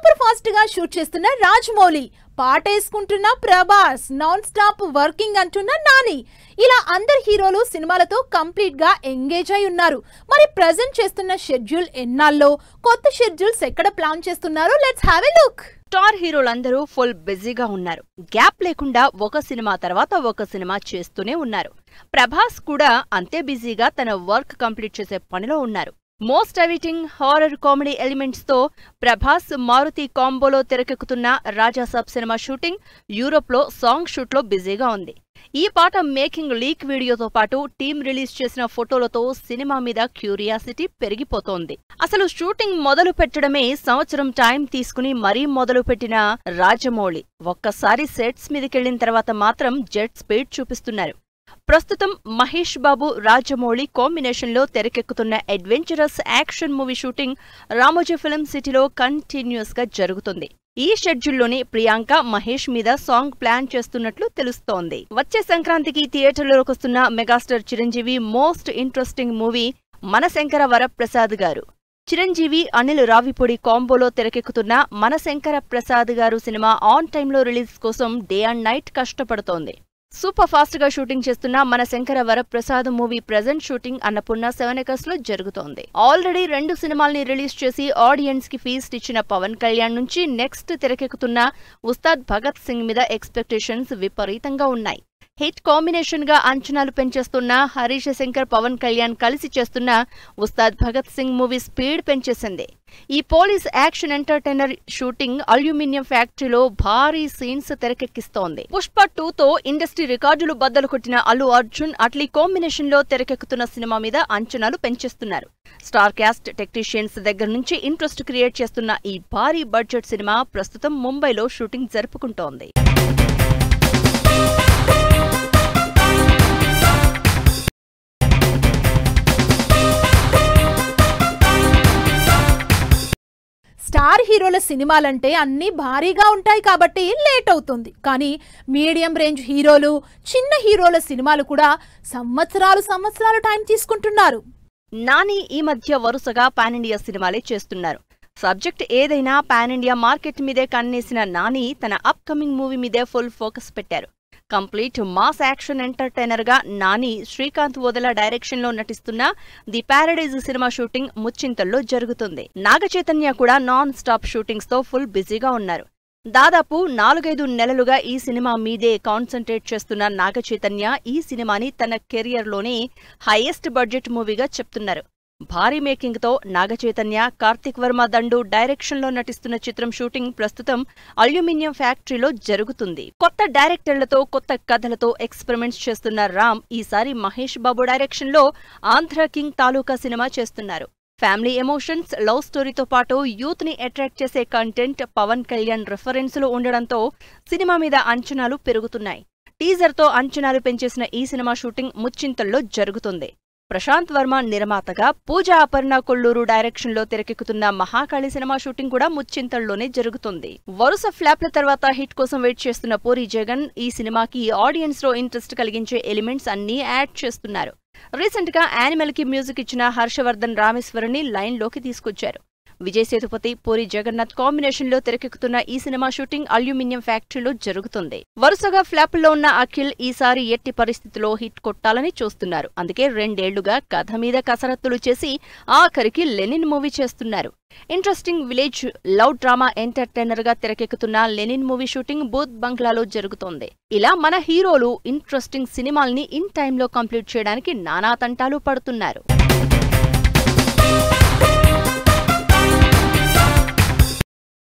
Super fast గా shoot చేస్తున్న రాజమౌళి, పాటేసుకుంటున్న ప్రభాస్, నాన్ స్టాప్ వర్కింగ్ అంటున్న నాని, ఇలా అందరు హీరోలు సినిమాలతో కంప్లీట్ గా ఎంగేజ్ అయి ఉన్నారు. మరి ప్రెజెంట్ చేస్తున్న షెడ్యూల్ ఎన్నాల్లో, కొత్త షెడ్యూల్స్ ఎక్కడ ప్లాన్ చేస్తున్నారో let's have a look. Star హీరోలందరూ ఫుల్ బిజీగా ఉన్నారు. గ్యాప్ లేకుండా ఒక సినిమా తర్వాత ఒక సినిమా చేస్తూనే ఉన్నారు. ప్రభాస్ కూడా అంతే బిజీగా తన వర్క్ కంప్లీట్ చేసే పనిలో ఉన్నారు. Most awaiting horror comedy elements తో ప్రభాస్ మారుతి కాంబోలో తెరకెక్కుతున్న రాజాసాబ్ సినిమా షూటింగ్ యూరోప్ లో సాంగ్ షూట్ లో బిజీగా ఉంది. ఈ పాట మేకింగ్ లీక్ వీడియోతో పాటు టీం రిలీజ్ చేసిన ఫోటోలతో సినిమా మీద క్యూరియాసిటీ పెరిగిపోతోంది. అసలు షూటింగ్ మొదలు పెట్టడమే సంవత్సరం టైం తీసుకుని మరీ మొదలు పెట్టిన రాజమౌళి ఒక్కసారి సెట్స్ మీదకెళ్లిన తర్వాత మాత్రం జెట్ స్పీడ్ చూపిస్తున్నారు. ప్రస్తుతం మహేష్ బాబు, రాజమౌళి కాంబినేషన్ లో తెరకెక్కుతున్న adventurous action movie shooting Ramoji film సిటీలో కంటిన్యూస్ గా జరుగుతుంది. ఈ షెడ్యూల్లోనే ప్రియాంక, మహేష్ మీద సాంగ్ ప్లాన్ చేస్తున్నట్లు తెలుస్తోంది. వచ్చే సంక్రాంతికి థియేటర్లోకి వస్తున్న megastar Chiranjeevi most interesting movie Mana Shankara Varaprasad Garu. Chiranjeevi, Anil Ravipudi కాంబోలో తెరకెక్కుతున్న మనశంకర ప్రసాద్ గారు సినిమా ఆన్ టైంలో రిలీజ్ కోసం డే అండ్ నైట్ కష్టపడుతోంది. సూపర్ ఫాస్ట్ గా షూటింగ్ చేస్తున్న Mana Shankara Varaprasad movie present shooting Annapurna 7 acres లో జరుగుతోంది. ఆల్రెడీ 2 సినిమాల్ని రిలీజ్ చేసి ఆడియన్స్ కి ఫీస్ట్ ఇచ్చిన పవన్ కళ్యాణ్ నుంచి నెక్స్ట్ తెరకెక్కుతున్న ఉస్తాద్ భగత్ సింగ్ మీద ఎక్స్పెక్టేషన్స్ విపరీతంగా ఉన్నాయి. హిట్ కాంబినేషన్ గా అంచనాలు పెంచేస్తున్న హరీష్ శంకర్, పవన్ కళ్యాణ్ కలిసి చేస్తున్న ఉస్తాద్ భగత్ సింగ్ మూవీ స్పీడ్ పెంచేసింది. ఈ police action entertainer shooting aluminium ఫ్యాక్టరీలో భారీ సీన్స్ తెరకెక్కిస్తోంది. పుష్ప 2తో ఇండస్ట్రీ రికార్డులు బద్దలు కొట్టిన అల్లు అర్జున్, అట్లీ కాంబినేషన్ లో తెరకెక్కుతున్న సినిమా మీద అంచనాలు పెంచేస్తున్నారు. స్టార్ క్యాస్ట్, టెక్నీషియన్స్ దగ్గర నుంచి ఇంట్రెస్ట్ క్రియేట్ చేస్తున్న ఈ భారీ బడ్జెట్ సినిమా ప్రస్తుతం ముంబైలో షూటింగ్ జరుపుకుంటోంది. స్టార్ హీరోల సినిమాలంటే అన్నీ భారీగా ఉంటాయి కాబట్టి లేట్ అవుతుంది. కానీ మీడియం రేంజ్ హీరోలు, చిన్న హీరోల సినిమాలు కూడా సంవత్సరాలు టైం తీసుకుంటున్నారు. నాని ఈ మధ్య వరుసగా పాన్ ఇండియా సినిమాలే చేస్తున్నారు. సబ్జెక్ట్ ఏదైనా పాన్ ఇండియా మార్కెట్ మీదే కన్నేసిన నాని తన అప్ కమింగ్ మూవీ మీదే ఫుల్ ఫోకస్ పెట్టారు. కంప్లీట్ మాస్ యాక్షన్ ఎంటర్టైనర్ గా నాని శ్రీకాంత్ వదల డైరెక్షన్ లో నటిస్తున్న ది ప్యారడైజ్ సినిమా షూటింగ్ ముచ్చింతల్లో జరుగుతుంది. నాగచైతన్య కూడా నాన్ స్టాప్ షూటింగ్స్ తో ఫుల్ బిజీగా ఉన్నారు. దాదాపు 4-5 నెలలుగా ఈ సినిమా మీదే కాన్సంట్రేట్ చేస్తున్న నాగచైతన్య ఈ సినిమాని తన కెరియర్ లోనే హైయెస్ట్ బడ్జెట్ మూవీగా చెప్తున్నారు. భారీ మేకింగ్ తో నాగచైతన్య, కార్తిక్ వర్మ దండు డైరెక్షన్ లో నటిస్తున్న చిత్రం షూటింగ్ ప్రస్తుతం అల్యూమినియం ఫ్యాక్టరీలో జరుగుతుంది. కొత్త డైరెక్టర్లతో, కొత్త కథలతో ఎక్స్పెరిమెంట్స్ చేస్తున్న రామ్ ఈసారి మహేష్ బాబు డైరెక్షన్ లో ఆంధ్ర కింగ్ తాలూకా సినిమా చేస్తున్నారు. ఫ్యామిలీ ఎమోషన్స్, లవ్ స్టోరీతో పాటు యూత్ ని అట్రాక్ట్ చేసే కంటెంట్, పవన్ కళ్యాణ్ రిఫరెన్సులు ఉండడంతో సినిమా మీద అంచనాలు పెరుగుతున్నాయి. టీజర్ తో అంచనాలు పెంచేసిన ఈ సినిమా షూటింగ్ ముచ్చింతల్లో జరుగుతుంది. ప్రశాంత్ వర్మ నిర్మాతగా, పూజా అపర్ణ కొల్లూరు డైరెక్షన్ లో తెరకెక్కుతున్న మహాకాళి సినిమా షూటింగ్ కూడా ముచ్చింతల్లోనే జరుగుతుంది. వరుస ఫ్లాప్ల తర్వాత హిట్ కోసం వెయిట్ చేస్తున్న పూరి జగన్ ఈ సినిమాకి ఆడియన్స్ లో ఇంట్రెస్ట్ కలిగించే ఎలిమెంట్స్ అన్నీ యాడ్ చేస్తున్నారు. రీసెంట్ గా యానిమల్ కి మ్యూజిక్ ఇచ్చిన హర్షవర్ధన్ రామేశ్వరిని లైన్ లోకి తీసుకొచ్చారు. విజయ్ సేతుపతి, పూరి జగన్నాథ్ కాంబినేషన్ లో తెరకెక్కుతున్న ఈ సినిమా షూటింగ్ అల్యూమినియం ఫ్యాక్టరీలో జరుగుతుంది. వరుసగా ఫ్లాపుల్లో ఉన్న అఖిల్ ఈసారి ఎట్టి పరిస్థితిలో హిట్ కొట్టాలని చూస్తున్నారు. అందుకే 2 ఏళ్లుగా కథ మీద కసరత్తులు చేసి ఆఖరికి లెనిన్ మూవీ చేస్తున్నారు. Interesting village love drama entertainer గా తెరకెక్కుతున్న లెనిన్ మూవీ షూటింగ్ బూత్ బంగ్లాలో జరుగుతోంది. ఇలా మన హీరోలు ఇంట్రెస్టింగ్ సినిమాల్ని ఇన్ టైంలో కంప్లీట్ చేయడానికి నానా తంటాలు పడుతున్నారు.